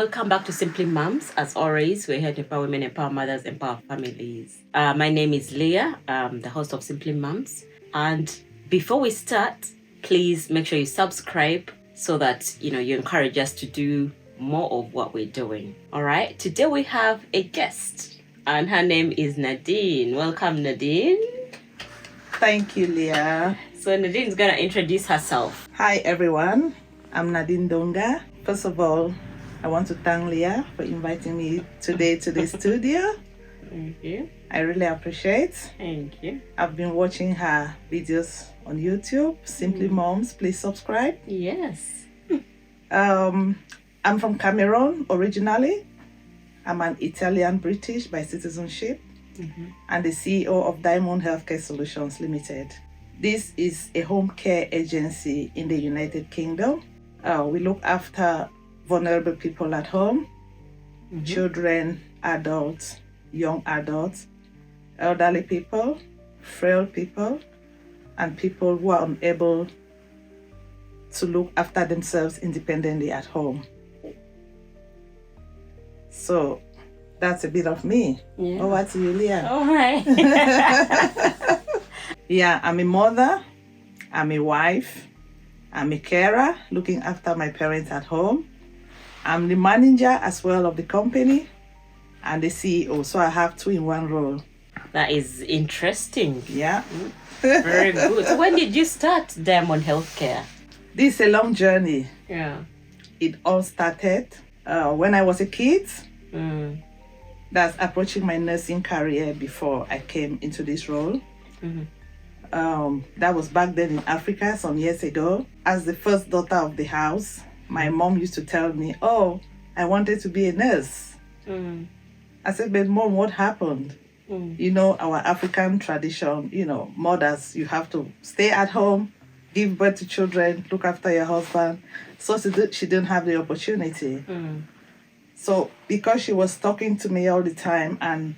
Welcome back to Simply Mums. As always, we're here to empower women, empower mothers, empower families. My name is Leah, the host of Simply Mums. And before we start, please make sure you subscribe so that you encourage us to do more of what we're doing. All right. Today we have a guest, and her name is Nadine. Welcome, Nadine. Thank you, Leah. So Nadine's gonna introduce herself. Hi, everyone. I'm Nadine Donga. First of all, I want to thank Leah for inviting me today to the studio. Thank you. I really appreciate. Thank you. I've been watching her videos on YouTube. Simply Mums, please subscribe. Yes. I'm from Cameroon originally. I'm an Italian British by citizenship and the CEO of Diamond Healthcare Solutions Limited. This is a home care agency in the United Kingdom. We look after vulnerable people at home, children, adults, young adults, elderly people, frail people, and people who are unable to look after themselves independently at home. So that's a bit of me. Yeah. Over to you, Leah. All right. Yeah, I'm a mother, I'm a wife, I'm a carer, looking after my parents at home. I'm the manager as well of the company and the CEO, so I have two in one role. That is interesting. Yeah. Very good. So when did you start Diamond Healthcare? This is a long journey. Yeah. It all started when I was a kid. That's approaching my nursing career before I came into this role. That was back then in Africa some years ago. As the first daughter of the house, my mom used to tell me, oh, I wanted to be a nurse. I said, but Mom, what happened? You know, our African tradition, mothers, you have to stay at home, give birth to children, look after your husband. So she didn't have the opportunity. So because she was talking to me all the time and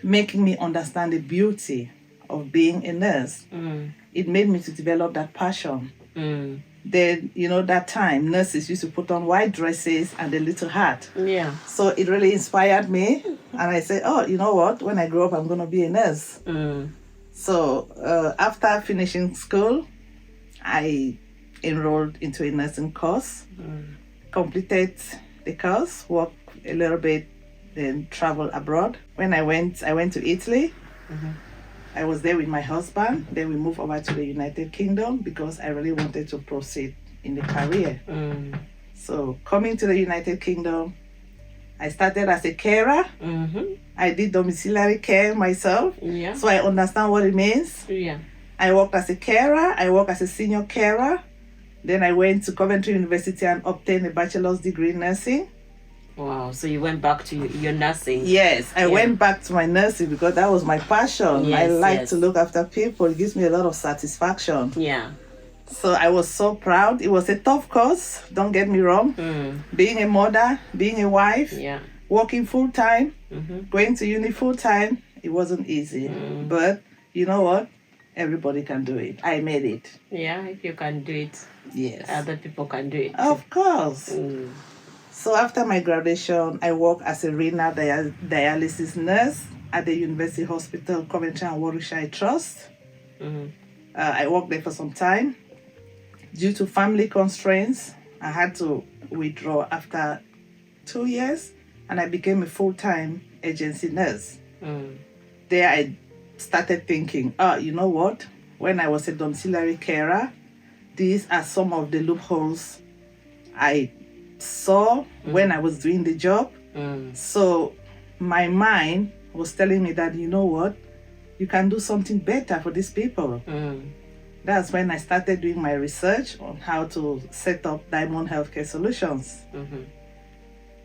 making me understand the beauty of being a nurse, it made me to develop that passion. Then, that time, nurses used to put on white dresses and a little hat. Yeah. So it really inspired me. And I said, oh, you know what? When I grow up, I'm going to be a nurse. So after finishing school, I enrolled into a nursing course, completed the course, worked a little bit, then traveled abroad. When I went to Italy. I was there with my husband. Then we moved over to the United Kingdom because I really wanted to proceed in the career. So coming to the United Kingdom, I started as a carer. I did domiciliary care myself. Yeah. So I understand what it means. Yeah. I worked as a carer. I worked as a senior carer. Then I went to Coventry University and obtained a bachelor's degree in nursing. Wow. So you went back to your nursing? Yes, I went back to my nursing because that was my passion. Yes, I like to look after people. It gives me a lot of satisfaction. Yeah. So I was so proud. It was a tough course, don't get me wrong. Being a mother, being a wife, working full-time, going to uni full-time, it wasn't easy. But you know what? Everybody can do it. I made it. Yeah, if you can do it, yes, other people can do it. Of course. So after my graduation, I worked as a renal dialysis nurse at the University Hospital, Coventry and Warwickshire Trust. I worked there for some time. Due to family constraints, I had to withdraw after 2 years, and I became a full-time agency nurse. There I started thinking, you know what? When I was a domiciliary carer, these are some of the loopholes I saw when I was doing the job. So my mind was telling me that, you know what, you can do something better for these people. That's when I started doing my research on how to set up Diamond Healthcare Solutions.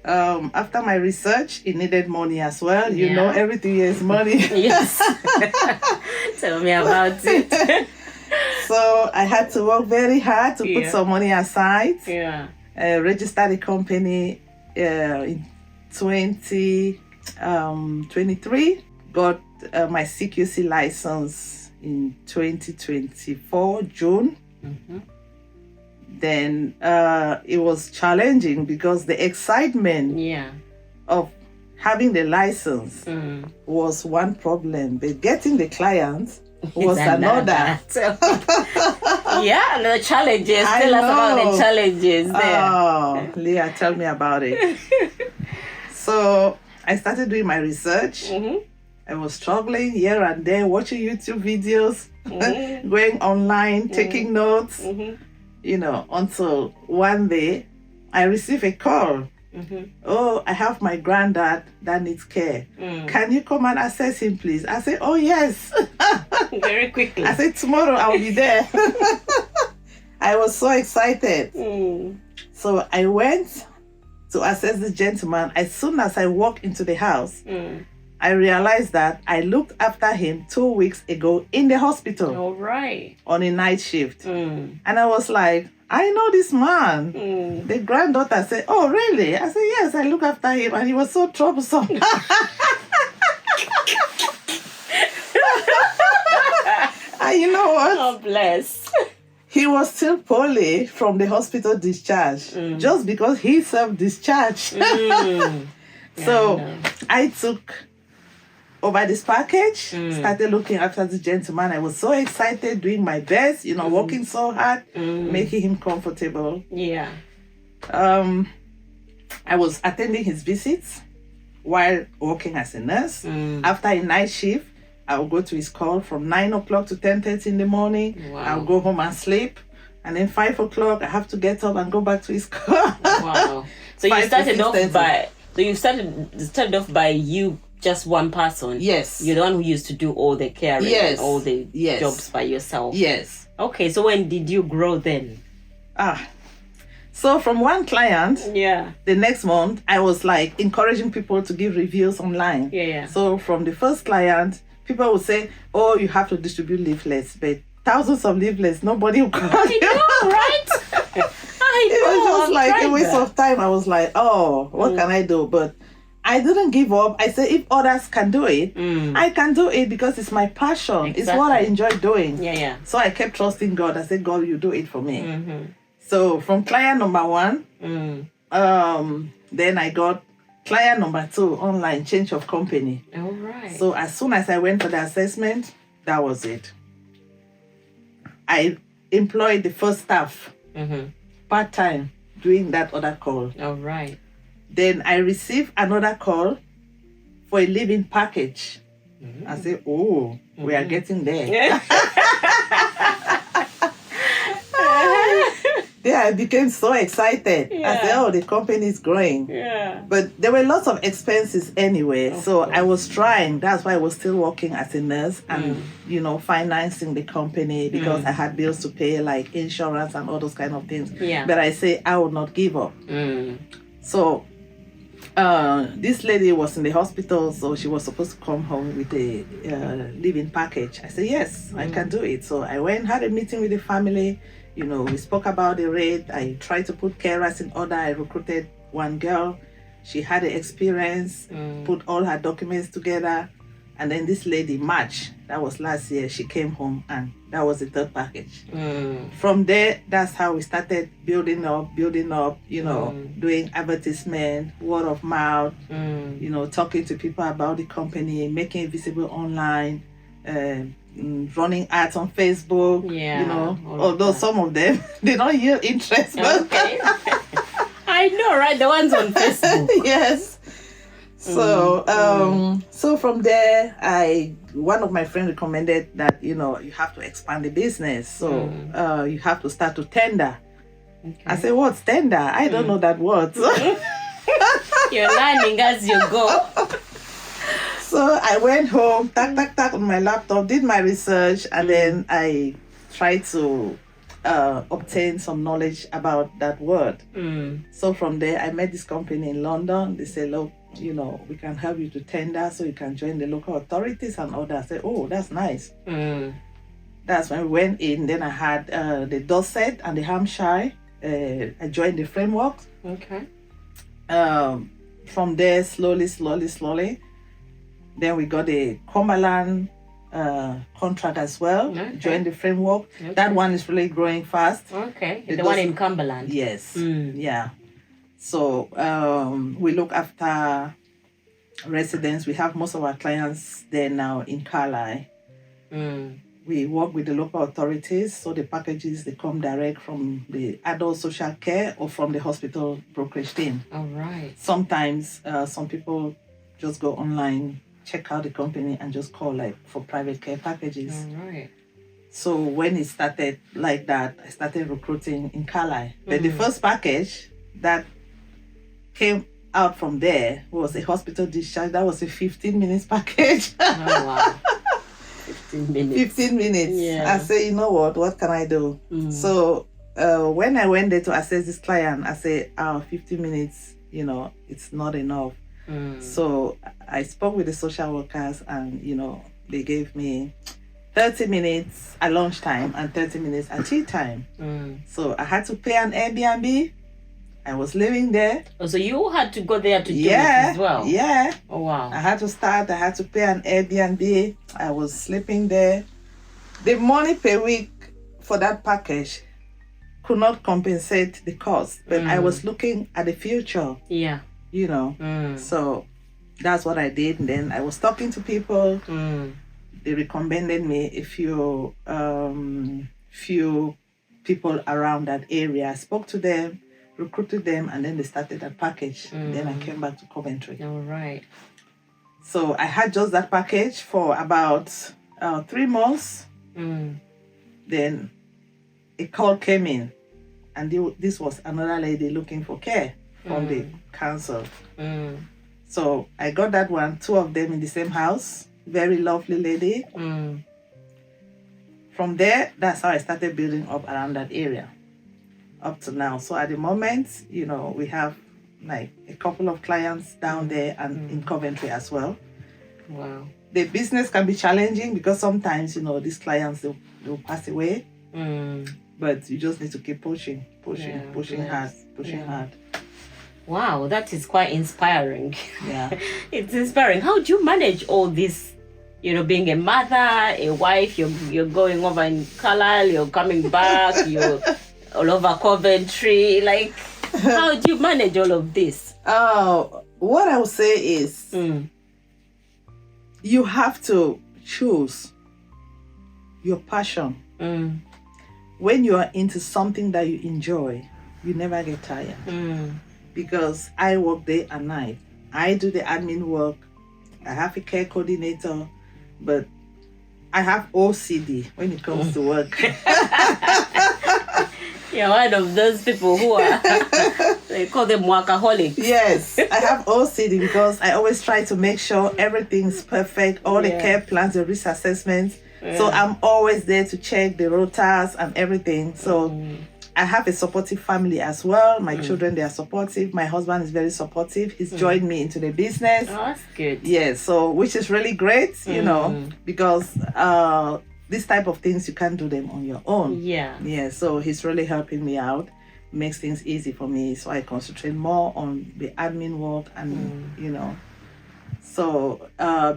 After my research, it needed money as well. You know, everything is money. Yes. Tell me about it. So I had to work very hard to put some money aside. Registered the company in 2023. Got my CQC license in 2024, June. Then it was challenging because the excitement of having the license was one problem, but getting the clients was another. Yeah, and the challenges. Tell us about the challenges there. Oh, Leah, tell me about it. So I started doing my research. I was struggling here and there, watching YouTube videos, going online, taking notes, until one day I received a call. Oh, I have my granddad that needs care. Can you come and assess him, please? I said, oh, yes. Very quickly. I said, tomorrow I'll be there. I was so excited. So I went to assess the gentleman. As soon as I walked into the house, I realized that I looked after him 2 weeks ago in the hospital. All right. On a night shift. And I was like, I know this man. The granddaughter said, oh, really? I said, yes, I look after him. And he was so troublesome. And you know what? Oh, bless. He was still poorly from the hospital discharge. Just because he self-discharged. So I took over this package, started looking after the gentleman. I was so excited, doing my best, working so hard, making him comfortable. Yeah. I was attending his visits while working as a nurse. After a night shift, I would go to his call from 9 o'clock to 10:30 in the morning. Wow. I'll go home and sleep. And then 5 o'clock, I have to get up and go back to his call. Wow. So you started off by you, just one person. Yes. You're the one who used to do all the caring and all the jobs by yourself. Yes. Okay, so when did you grow then? So from one client, the next month, I was like encouraging people to give reviews online. So from the first client, people would say, oh, you have to distribute leaflets, but thousands of leaflets, nobody will call you. know, right? It was just like a waste of time. I was like, oh, what can I do? But I didn't give up. I said, if others can do it, I can do it because it's my passion. It's what I enjoy doing. So I kept trusting God. I said, God, you do it for me. So from client number 1, then I got client number 2 online, change of company. All right. So as soon as I went for the assessment, that was it. I employed the first staff part-time doing that other call. All right. Then I received another call for a living package. I said, oh, we are getting there. Yeah, I became so excited. I said, oh, the company is growing. But there were lots of expenses anyway. So I was trying. That's why I was still working as a nurse and, financing the company because I had bills to pay, like insurance and all those kind of things. But I say I would not give up. So this lady was in the hospital, so she was supposed to come home with a living package. I said, yes, I can do it. So I went, had a meeting with the family. We spoke about the rate. I tried to put carers in order. I recruited one girl. She had the experience, put all her documents together. And then this lady, March, that was last year, she came home and that was the third package. From there, that's how we started building up, doing advertisement, word of mouth, talking to people about the company, making it visible online, running ads on Facebook, although some of them, they don't yield interest. Okay. I know, right? The ones on Facebook. Yes. So, so from there, one of my friends recommended that, you have to expand the business. So, you have to start to tender. Okay. I said, what's tender? I don't know that word. You're learning as you go. So I went home, tack on my laptop, did my research, and then I tried to obtain some knowledge about that word. So from there, I met this company in London. They said, look, we can help you to tender so you can join the local authorities and others. I said, oh, that's nice. That's when we went in. Then I had the Dorset and the Hampshire. I joined the framework. Okay. From there, slowly, then we got the Cumberland, contract as well. Okay. Join the framework. Okay. That one is really growing fast. Okay. The one in Cumberland. Yes. Yeah. So we look after residents. We have most of our clients there now in Carlisle. We work with the local authorities, so the packages, they come direct from the adult social care or from the hospital brokerage team. All right. Sometimes some people just go online, check out the company and just call like for private care packages. All right. So when it started like that, I started recruiting in Carlisle. But the first package that came out from there was a hospital discharge. That was a 15 minutes package. Oh, wow. 15 minutes. 15 minutes. Yeah. I say, you know what can I do? So when I went there to assess this client, I said, 15 minutes, it's not enough. So I spoke with the social workers and, they gave me 30 minutes at lunchtime and 30 minutes at tea time. So I had to pay an Airbnb. I was living there. Oh, so you had to go there to do it as well? Yeah. Oh, wow. I had to pay an Airbnb. I was sleeping there. The money per week for that package could not compensate the cost, but I was looking at the future. Yeah. So that's what I did. And then I was talking to people. They recommended me a few people around that area. I spoke to them, recruited them, and then they started that package. Then I came back to Coventry. All right. So I had just that package for about 3 months. Then a call came in, and this was another lady looking for care from the council. So I got that one, 2 of them in the same house. Very lovely lady. From there, that's how I started building up around that area up to now. So at the moment, we have like a couple of clients down there and in Coventry as well. Wow. The business can be challenging because sometimes, these clients, they'll pass away. But you just need to keep pushing hard. Wow, that is quite inspiring. Yeah. It's inspiring. How do you manage all this? Being a mother, a wife, you're going over in Carlisle, you're coming back, you're all over Coventry. Like, how do you manage all of this? What I would say is you have to choose your passion. When you are into something that you enjoy, you never get tired. Because I work day and night. I do the admin work. I have a care coordinator, but I have OCD when it comes to work. You're one of those people who are, they call them workaholics. Yes, I have OCD because I always try to make sure everything's perfect, all the care plans, the risk assessments. So I'm always there to check the rotas and everything. So I have a supportive family as well. My children, they are supportive. My husband is very supportive. He's joined me into the business. Oh, that's good. Yeah, so which is really great, because this type of things, you can't do them on your own. Yeah, so he's really helping me out. Makes things easy for me. So I concentrate more on the admin work and, So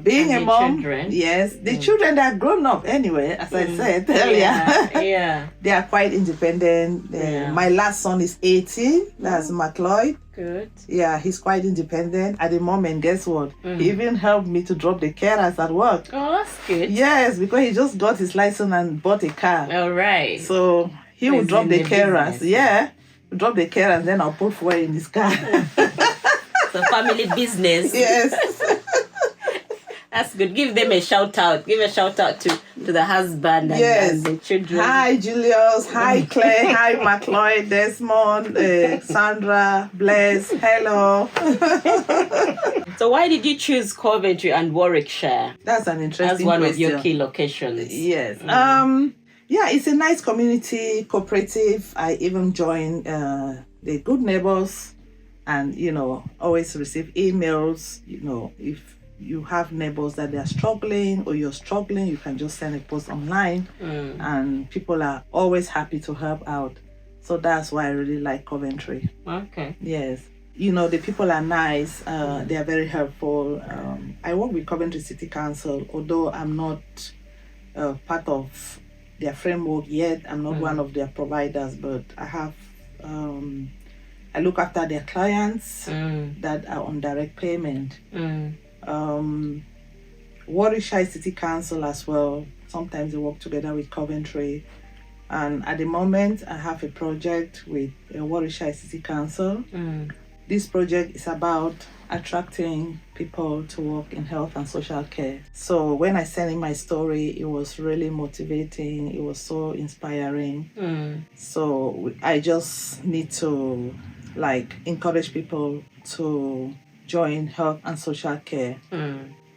being a mom, children. Yes, the children, they are grown up anyway, as I said earlier. They are quite independent. My last son is 18. That's McLeod. Good. Yeah, he's quite independent. At the moment, guess what? He even helped me to drop the carers at work. Oh, that's good. Yes, because he just got his license and bought a car. All right. So he will drop the carers. Business. Yeah, drop the carers, then I'll put fuel in his car. So family business. Yes. That's good. Give them a shout out. Give a shout out to the husband and the children. Hi, Julius. Hi, Claire. Hi, McLeod, Desmond, Sandra, Bless. Hello. So why did you choose Coventry and Warwickshire? That's an interesting As one question. of your key locations. Yes. Yeah, it's a nice community cooperative. I even joined the Good Neighbors and, always receive emails, if you have neighbors that they are struggling or you're struggling, you can just send a post online and people are always happy to help out. So that's why I really like Coventry. Okay. Yes. The people are nice. They are very helpful. I work with Coventry City Council, although I'm not part of their framework yet. I'm not one of their providers, but I have I look after their clients that are on direct payment. Warwickshire City Council as well. Sometimes they work together with Coventry. And at the moment, I have a project with Warwickshire City Council. This project is about attracting people to work in health and social care. So when I sent in my story, it was really motivating. It was so inspiring. So I just need to encourage people to join health and social care.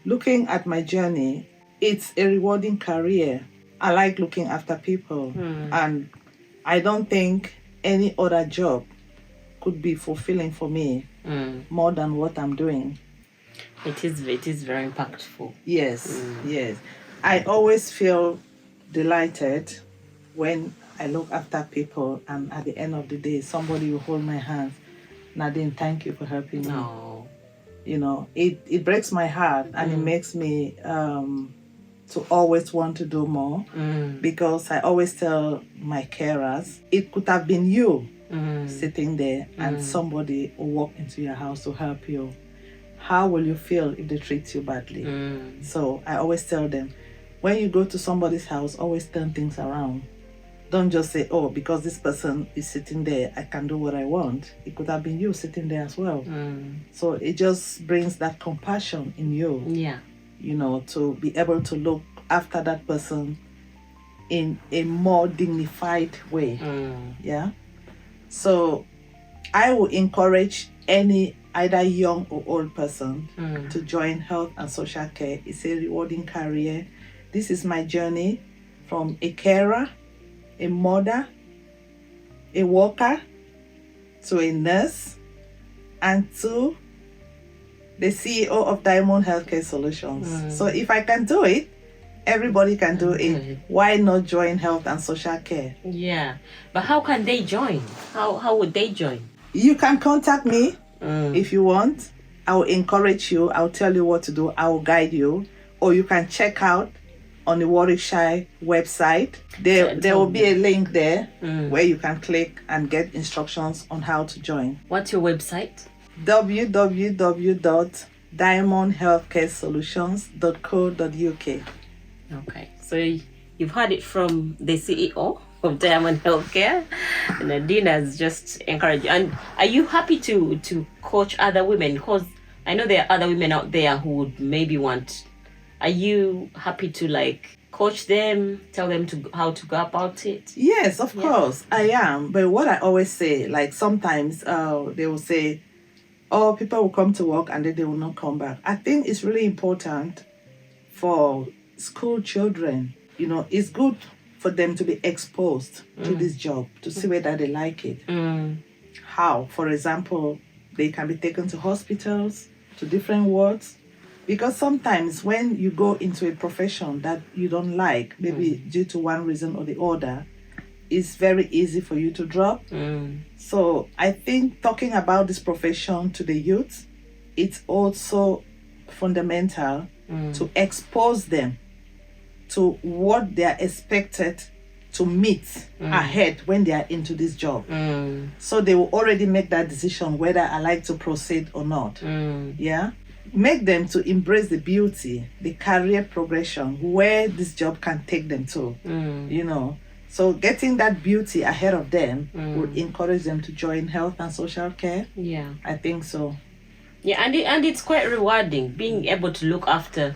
Looking at my journey, it's a rewarding career. I like looking after people, and I don't think any other job could be fulfilling for me more than what I'm doing. It is very impactful. Yes. I always feel delighted when I look after people, and at the end of the day, somebody will hold my hand. Nadine, thank you for helping me. No. You know, it breaks my heart, and it makes me to always want to do more, because I always tell my carers, it could have been you sitting there and somebody will walk into your house to help you. How will you feel if they treat you badly? So I always tell them, when you go to somebody's house, always turn things around. Don't just say, oh, because this person is sitting there, I can do what I want. It could have been you sitting there as well. So it just brings that compassion in you. Yeah. You know, to be able to look after that person in a more dignified way. Yeah. So I would encourage either young or old person to join health and social care. It's a rewarding career. This is my journey from a carer, a mother, a worker, to a nurse, and to the CEO of Diamond Healthcare Solutions. So if I can do it, everybody can do it. Why not join health and social care? Yeah. But how can they join? How would they join? You can contact me if you want. I will encourage you. I'll tell you what to do. I will guide you. Or you can check out on the Warwickshire website. There will be a link there where you can click and get instructions on how to join. What's your website? www.diamondhealthcaresolutions.co.uk. Okay, so you've heard it from the CEO of Diamond Healthcare. Nadine has just encouraged you. And are you happy to coach other women? Because I know there are other women out there who would maybe want. Are you happy to coach them, tell them how to go about it? Yes, of course, I am. But what I always say, sometimes they will say, oh, people will come to work and then they will not come back. I think it's really important for school children. You know, it's good for them to be exposed to this job, to see whether they like it. How? For example, they can be taken to hospitals, to different wards. Because sometimes when you go into a profession that you don't like, maybe due to one reason or the other, it's very easy for you to drop. So I think talking about this profession to the youth, it's also fundamental to expose them to what they are expected to meet ahead when they are into this job. So they will already make that decision whether I like to proceed or not. Yeah. Make them to embrace the beauty, the career progression, where this job can take them to, you know. So getting that beauty ahead of them would encourage them to join health and social care. Yeah. I think so. Yeah, and it's quite rewarding being able to look after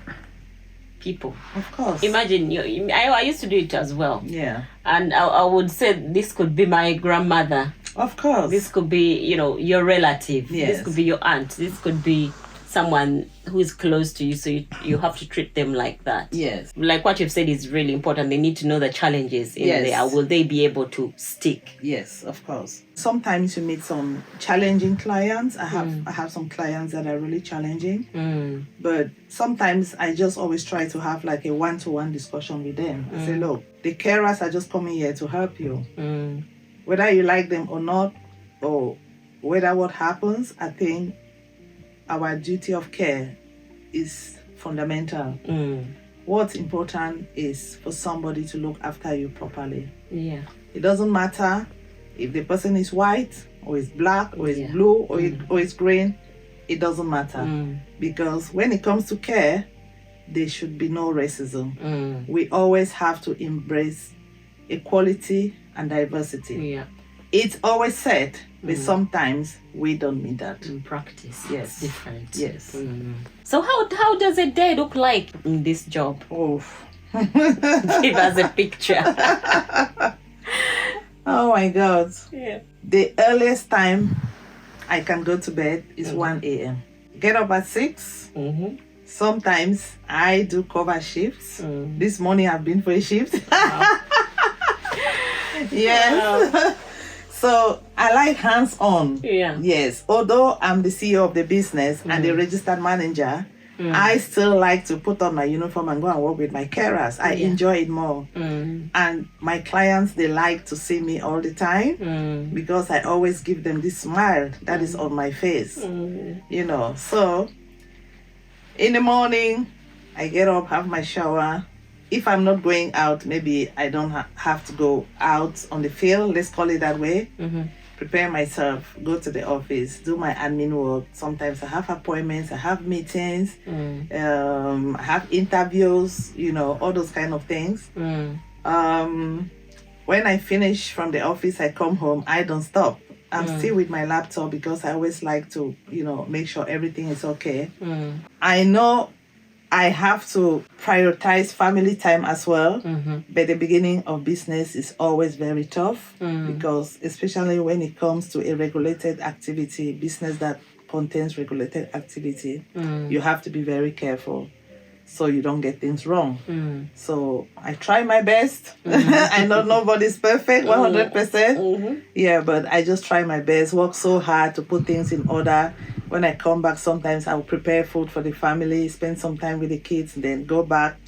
people. Of course. Imagine, I used to do it as well. Yeah. And I would say this could be my grandmother. Of course. This could be, your relative. Yes. This could be your aunt. This could be someone who is close to you, so you have to treat them like that. Yes. Like what you've said is really important. They need to know the challenges in there. Will they be able to stick? Yes, of course. Sometimes you meet some challenging clients. I have some clients that are really challenging. But sometimes I just always try to have a one-to-one discussion with them. I say, look, the carers are just coming here to help you. Whether you like them or not, or whether what happens, I think our duty of care is fundamental. what's important is for somebody to look after you properly. Yeah. It doesn't matter if the person is white or is black or is blue or is green. It doesn't matter. Because when it comes to care, there should be no racism. We always have to embrace equality and diversity. Yeah. It's always said, but sometimes we don't mean that. In practice, Yes. it's different. Yes. So how does a day look like in this job? Oh. Give us a picture. Oh my God. Yeah. The earliest time I can go to bed is 1 a.m. Get up at 6. Sometimes I do cover shifts. This morning I've been for a shift. Yes. Wow. So I like hands-on. Yeah. Yes. Although I'm the CEO of the business and the registered manager, I still like to put on my uniform and go and work with my carers. I enjoy it more. And my clients, they like to see me all the time because I always give them this smile that is on my face. You know, so in the morning, I get up, have my shower. If I'm not going out, maybe I don't have to go out on the field, let's call it that way. Prepare myself, go to the office, do my admin work. Sometimes I have appointments, I have meetings, I have interviews, you know, all those kind of things. When I finish from the office, I come home, I don't stop. I'm still with my laptop because I always like to, you know, make sure everything is okay. I know I have to prioritize family time as well. But the beginning of business is always very tough because especially when it comes to a regulated activity, business that contains regulated activity, you have to be very careful so you don't get things wrong. So I try my best. I know nobody's perfect, 100%. Yeah, but I just try my best, work so hard to put things in order. When I come back, sometimes I'll prepare food for the family, spend some time with the kids, then go back,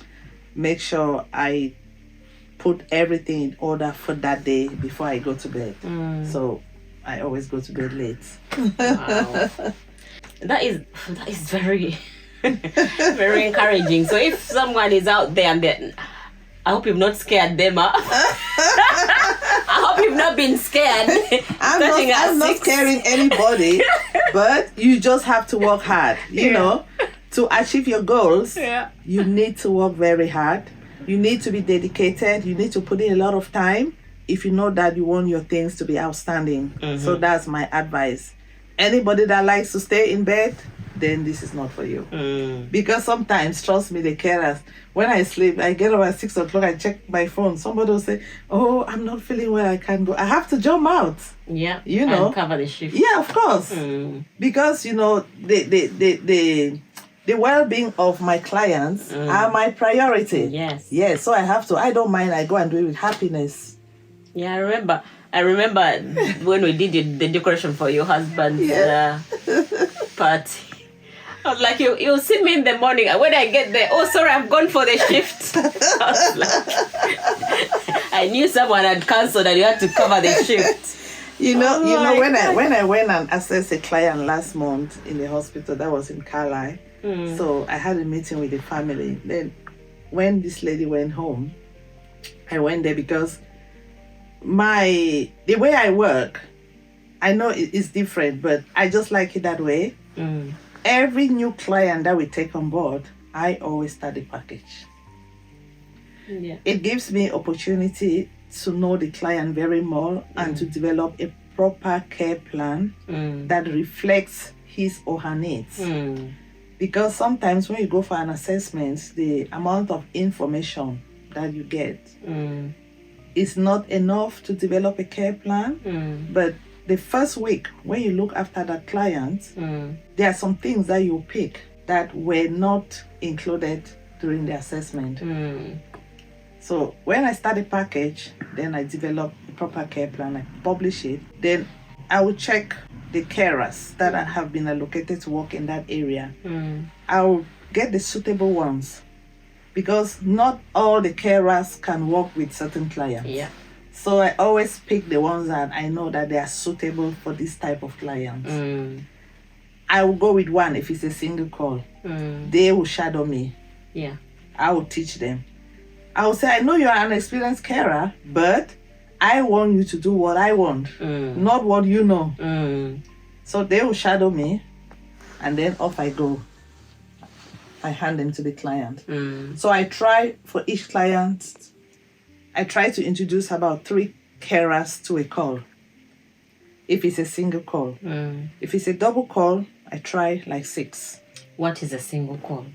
make sure I put everything in order for that day before I go to bed. So I always go to bed late. Wow. That is very, very encouraging. So if someone is out there and I hope you've not scared them, huh? I hope you've not been scared. I'm not scaring anybody, but you just have to work hard. You know, to achieve your goals, you need to work very hard. You need to be dedicated. You need to put in a lot of time if you know that you want your things to be outstanding. So that's my advice. Anybody that likes to stay in bed, then this is not for you. Because sometimes, trust me, the carers, when I sleep, I get up at 6 o'clock, I check my phone. Somebody will say, oh, I'm not feeling well, I can't go. I have to jump out. Yeah, you know. And cover the shift. Yeah, of course. Because, you know, the well-being of my clients are my priority. Yes. Yes, so I don't mind, I go and do it with happiness. Yeah, I remember when we did the decoration for your husband's party. I was like, you'll see me in the morning. When I get there, oh, sorry, I've gone for the shift. I was like, I knew someone had cancelled and you had to cover the shift. When I went and assessed a client last month in the hospital, that was in Carlisle. So I had a meeting with the family. Then when this lady went home, I went there because the way I work, I know it's different, but I just like it that way. Every new client that we take on board, I always start the package. It gives me opportunity to know the client very well and to develop a proper care plan that reflects his or her needs. Because sometimes when you go for an assessment, the amount of information that you get is not enough to develop a care plan. But the first week, when you look after that client, there are some things that you pick that were not included during the assessment. So when I start the package, then I develop a proper care plan, I publish it. Then I will check the carers that have been allocated to work in that area. I will get the suitable ones because not all the carers can work with certain clients. So I always pick the ones that I know that they are suitable for this type of clients. I will go with one if it's a single call. They will shadow me. I will teach them. I will say, I know you're an experienced carer, but I want you to do what I want, not what you know. So they will shadow me, and then off I go. I hand them to the client. So I try for each client, I try to introduce about 3 carers to a call. If it's a single call. If it's a double call, I try like 6. What is a single call?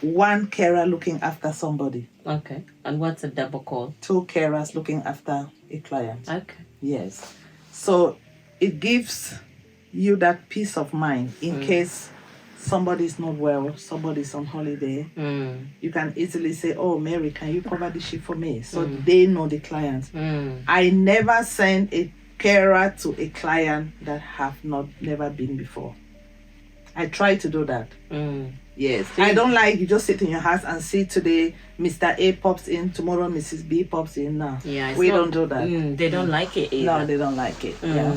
1 carer looking after somebody. Okay. And what's a double call? 2 carers looking after a client. Okay. Yes. So it gives you that peace of mind in case somebody's not well, somebody's on holiday. You can easily say, oh, Mary, can you cover the shift for me? So they know the client. I never send a carer to a client that have never been before. I try to do that. Yes. I don't like you just sit in your house and see today Mr. A pops in, tomorrow Mrs. B pops in. No. Yeah, we don't do that. They don't like it either. No, they don't like it. Yeah.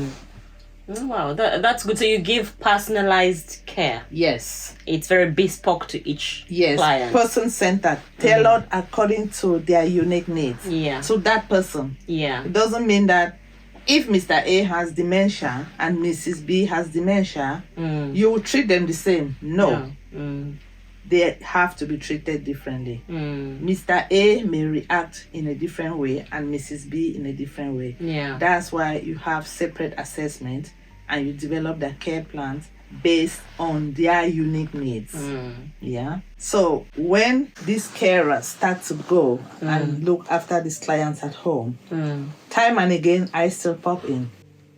Oh, wow, that's good. So you give personalized care. Yes. It's very bespoke to each client. Person-centered, tailored according to their unique needs. Yeah. To that person. Yeah. It doesn't mean that if Mr. A has dementia and Mrs. B has dementia, you will treat them the same. No. They have to be treated differently. Mr. A may react in a different way and Mrs. B in a different way. Yeah. That's why you have separate assessment and you develop the care plans based on their unique needs. Yeah. So when these carers start to go and look after these clients at home, time and again I still pop in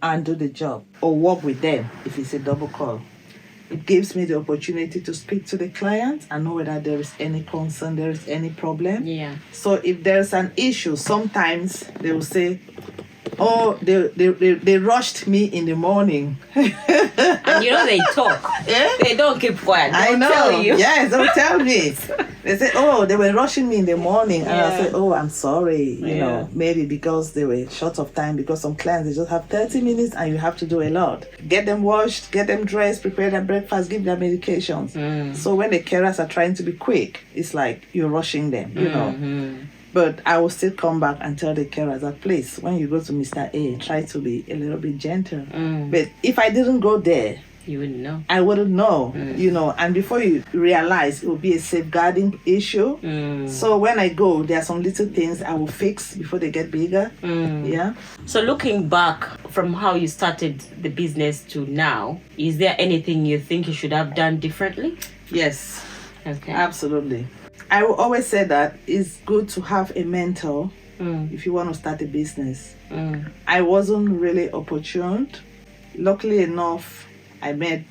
and do the job or work with them if it's a double call. It gives me the opportunity to speak to the client and know whether there is any concern, there is any problem. Yeah. So if there's an issue, sometimes they will say, oh, they rushed me in the morning. And you know they talk. They don't keep quiet. They'll tell you. Yes, they'll tell me. They say, oh, they were rushing me in the morning. And I say, oh, I'm sorry. You know, maybe because they were short of time, because some clients, they just have 30 minutes and you have to do a lot. Get them washed, get them dressed, prepare their breakfast, give them medications. So when the carers are trying to be quick, it's like you're rushing them, you know. But I will still come back and tell the carers that, please, when you go to Mr. A, try to be a little bit gentle. But if I didn't go there, you wouldn't know. I wouldn't know, you know. And before you realize, it will be a safeguarding issue. So when I go, there are some little things I will fix before they get bigger. Yeah. So looking back from how you started the business to now, is there anything you think you should have done differently? Yes. Okay. Absolutely. I will always say that it's good to have a mentor if you want to start a business. I wasn't really opportune. Luckily enough, I met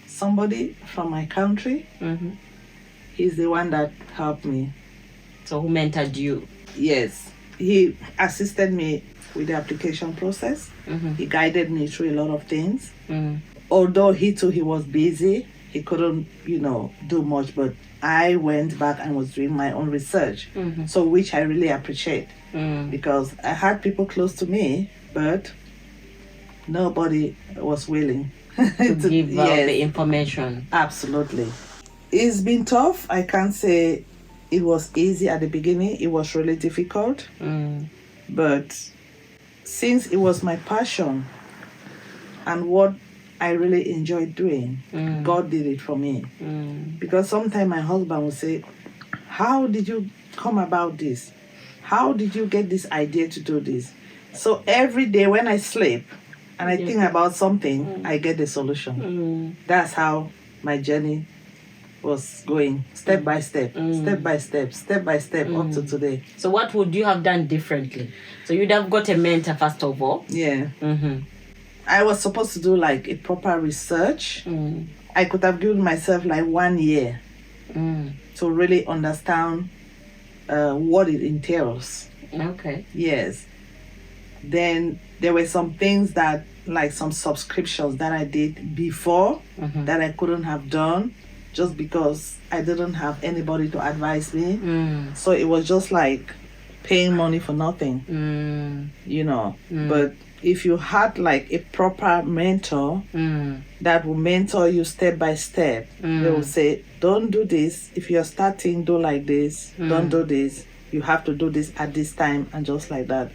somebody from my country. He's the one that helped me. So who mentored you? Yes. He assisted me with the application process. He guided me through a lot of things. Although he was busy, he couldn't, you know, do much, but I went back and was doing my own research. So which I really appreciate because I had people close to me, but nobody was willing to give out the information. Absolutely. It's been tough. I can't say it was easy at the beginning. It was really difficult. But since it was my passion and what I really enjoyed doing, God did it for me. Because sometimes my husband would say, how did you come about this? How did you get this idea to do this? So every day when I sleep and I think about something, I get the solution. That's how my journey was going, step by step, step by step, step by step, up to today. So what would you have done differently? So you'd have got a mentor first of all? Yeah. I was supposed to do like a proper research. I could have given myself like 1 year to really understand what it entails. Okay. Yes. Then there were some things that, like some subscriptions that I did before that I couldn't have done just because I didn't have anybody to advise me. So it was just like paying money for nothing, you know. But if you had like a proper mentor that will mentor you step by step, they will say, don't do this. If you're starting, do like this. Don't do this. You have to do this at this time, and just like that.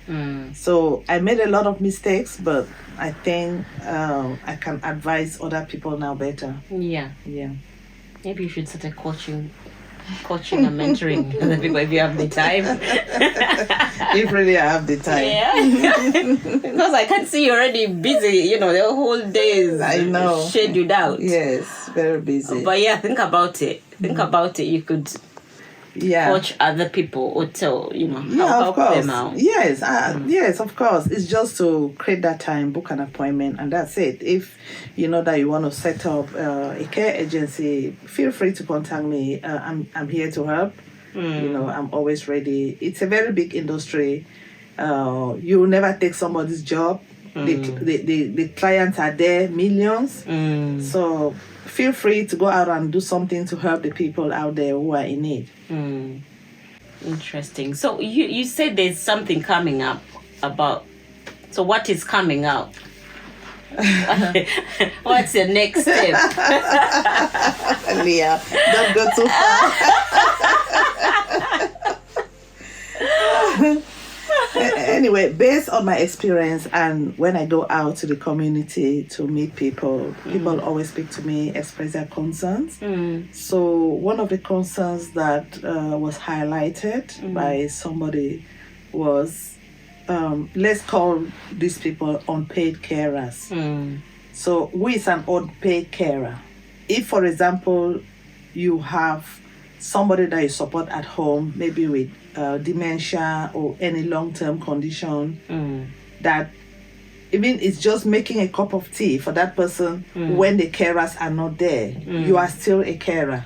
So I made a lot of mistakes, but I think I can advise other people now better. Yeah. Yeah. Maybe you should start a coaching and mentoring other people if you have the time. If really I have the time. Yeah. Because I can see you're already busy, the whole day is I know. scheduled out. Yes, very busy. But yeah, think about it. You could coach other people or tell, help them out. Yes, yes, of course. It's just to create that time, book an appointment, and that's it. If you know that you want to set up a care agency, feel free to contact me. I'm here to help. I'm always ready. It's a very big industry. You will never take somebody's job. The clients are there, millions. So feel free to go out and do something to help the people out there who are in need. Interesting. So you said there's something coming up about. So what is coming up? What's the next step? Leah, don't go too far. Anyway, based on my experience and when I go out to the community to meet people, people always speak to me, express their concerns. So one of the concerns that was highlighted by somebody was, let's call these people unpaid carers. So who is an unpaid carer? If, for example, you have somebody that you support at home, maybe with dementia or any long-term condition, that even it's just making a cup of tea for that person when the carers are not there, you are still a carer.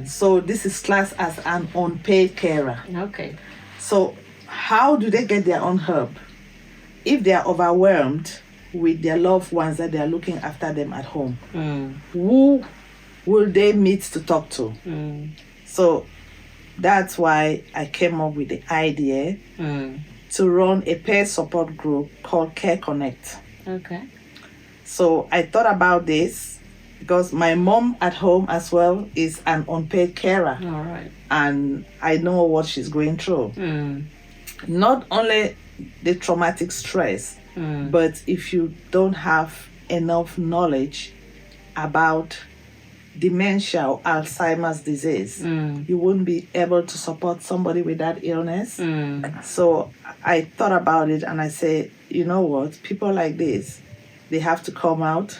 So this is classed as an unpaid carer. Okay. So how do they get their own help? If they are overwhelmed with their loved ones that they are looking after them at home, who will they meet to talk to? So that's why I came up with the idea to run a peer support group called Care Connect. Okay. So I thought about this because my mom at home as well is an unpaid carer. All right. And I know what she's going through. Not only the traumatic stress, but if you don't have enough knowledge about dementia or Alzheimer's disease, you wouldn't be able to support somebody with that illness. So I thought about it and I said, you know what, people like this, they have to come out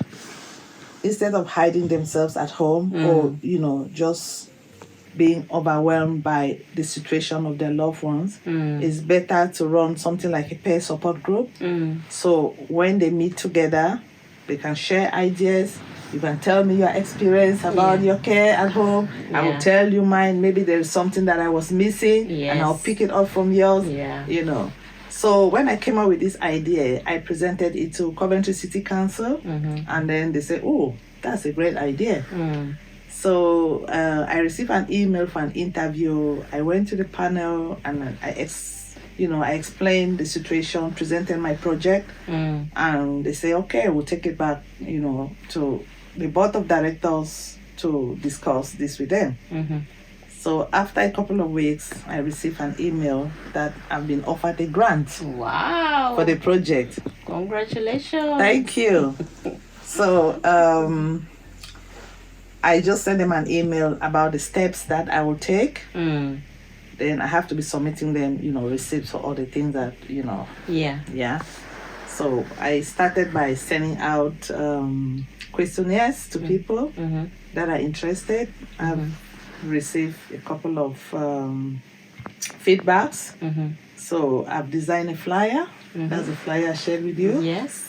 instead of hiding themselves at home or, just being overwhelmed by the situation of their loved ones. It's better to run something like a peer support group. So when they meet together, they can share ideas. You can tell me your experience about your care at home. I will tell you mine. Maybe there's something that I was missing and I'll pick it up from yours. So when I came up with this idea, I presented it to Coventry City Council and then they said, oh, that's a great idea. So I received an email for an interview. I went to the panel and I explained the situation, presented my project, and they say, okay, we'll take it back, to the board of directors to discuss this with them. So after a couple of weeks, I received an email that I've been offered a grant. Wow. For the project. Congratulations. Thank you. So I just sent them an email about the steps that I will take. Then I have to be submitting them, receipts for all the things that, Yeah. So I started by sending out questionnaires to people that are interested. I've received a couple of feedbacks. So I've designed a flyer. That's a flyer I shared with you. Yes.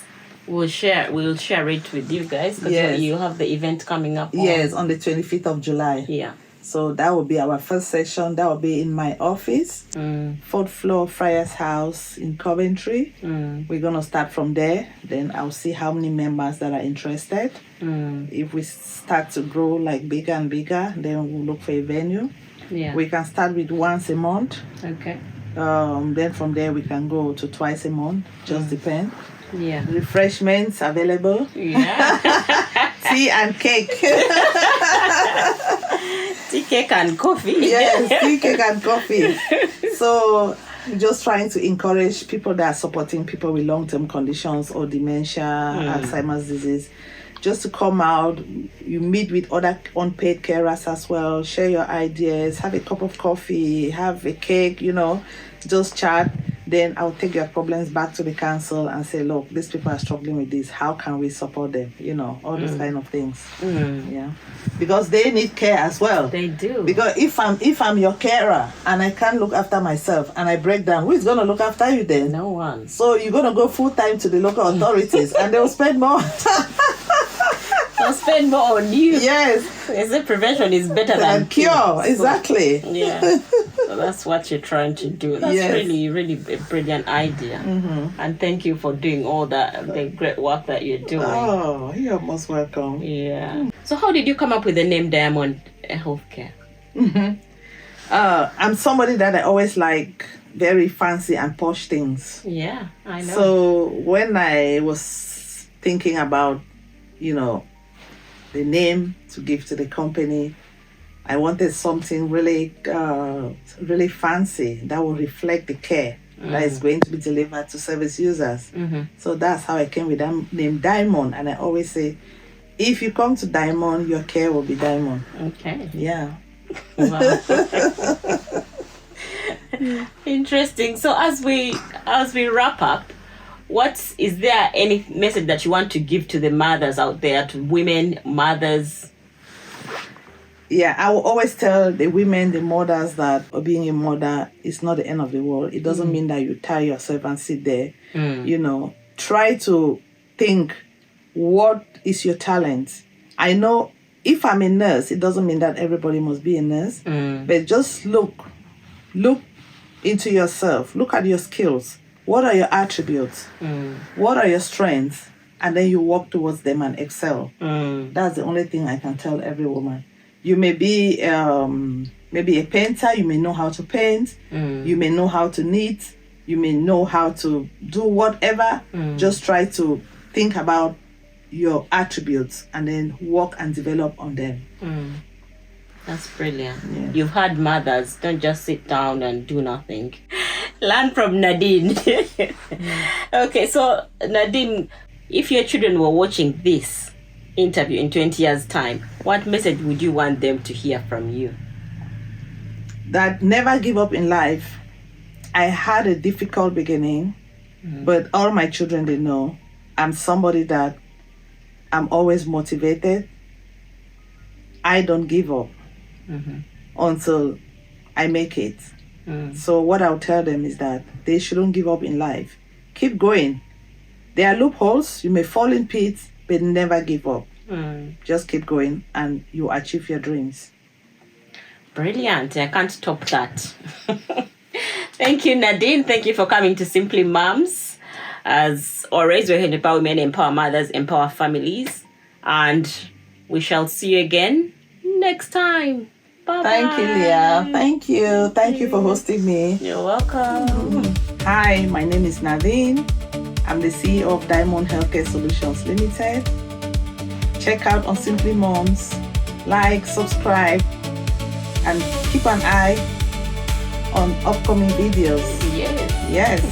We'll share it with you guys because you have the event coming up. Yes, on the 25th of July. Yeah. So that will be our first session. That will be in my office, 4th floor, Friars House in Coventry. We're going to start from there. Then I'll see how many members that are interested. If we start to grow like bigger and bigger, then we'll look for a venue. Yeah. We can start with once a month. Okay. Then from there we can go to twice a month. Just depend. Yeah. Refreshments available. Yeah. Tea and cake. Tea, cake, and coffee. Yes, tea, cake, and coffee. So, just trying to encourage people that are supporting people with long-term conditions or dementia, Alzheimer's disease, just to come out. You meet with other unpaid carers as well, share your ideas, have a cup of coffee, have a cake, just chat. Then I'll take your problems back to the council and say, look, these people are struggling with this. How can we support them? All those kind of things. Yeah, because they need care as well. They do. Because if I'm your carer and I can't look after myself and I break down, who is gonna look after you then? No one. So you're gonna go full time to the local authorities and they'll spend more. They'll spend more on you. Yes. They say prevention is better than cure. Exactly. Yeah. So that's what you're trying to do. That's really, really a brilliant idea. And thank you for doing all the great work that you're doing. Oh, you're most welcome. Yeah. So how did you come up with the name Diamond Healthcare? I'm somebody that I always like very fancy and posh things. Yeah, I know. So when I was thinking about, the name to give to the company, I wanted something really, really fancy that will reflect the care that is going to be delivered to service users. So that's how I came with that name, Diamond. And I always say, if you come to Diamond, your care will be Diamond. Okay. Yeah. Wow. Interesting. So as we wrap up, is there any message that you want to give to the mothers out there, to women, mothers? Yeah, I will always tell the women, the mothers, that being a mother is not the end of the world. It doesn't mean that you tie yourself and sit there. Try to think, what is your talent? I know if I'm a nurse, it doesn't mean that everybody must be a nurse. But just look into yourself. Look at your skills. What are your attributes? What are your strengths? And then you work towards them and excel. That's the only thing I can tell every woman. You may be maybe a painter. You may know how to paint. You may know how to knit. You may know how to do whatever. Just try to think about your attributes and then work and develop on them. That's brilliant. Yeah. You've had mothers. Don't just sit down and do nothing. Learn from Nadine. Okay, so Nadine, if your children were watching this interview in 20 years' time, what message would you want them to hear from you? That never give up in life. I had a difficult beginning, but all my children, they know I'm somebody that I'm always motivated. I don't give up until I make it. So what I'll tell them is that they shouldn't give up in life. Keep going. There are loopholes. You may fall in pits, but never give up. Just keep going and you achieve your dreams. Brilliant. I can't top that. Thank you, Nadine. Thank you for coming to Simply Mums. As always, we're here to empower women, empower mothers, empower families. And we shall see you again next time. Bye-bye. Thank you, Leah. Thank you. Thank you for hosting me. You're welcome. Hi, my name is Nadine. I'm the CEO of Diamond Healthcare Solutions Limited. Check out on Simply Mums. Like, subscribe, and keep an eye on upcoming videos. Yes. Yes.